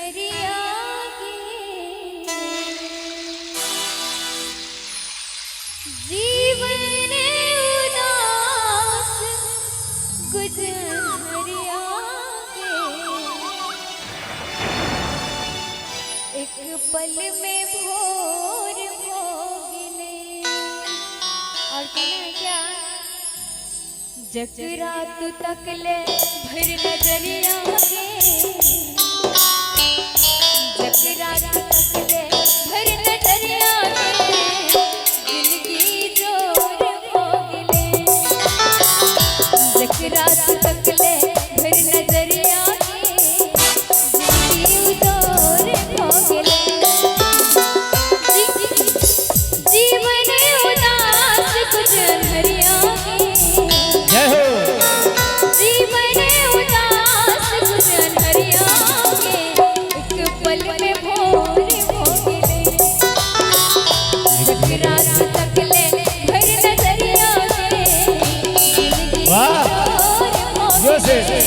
हरिया जीवन उदास गुजरिया एक पल में भोर हो गिले। और क्या जकरा तू तकले भर नजरिया जकरा तू तकले भर नजरिया जिंदगी जोर हो गिले। जकरा तू तकले भर नजरिया जिंदगी जोर हो गिले। जीवन उदास गुजरिया जीवन उदास गुजरिया एक पल में भोर हो गिले। जकरा तू तकले भर नजरिया जिंदगी जोर हो गिले।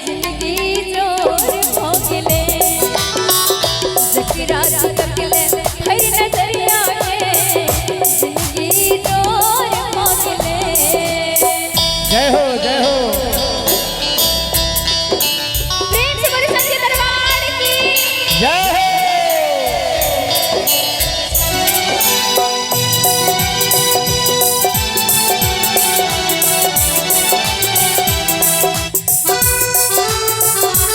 जिंदगी जोर हो गिले। जकरा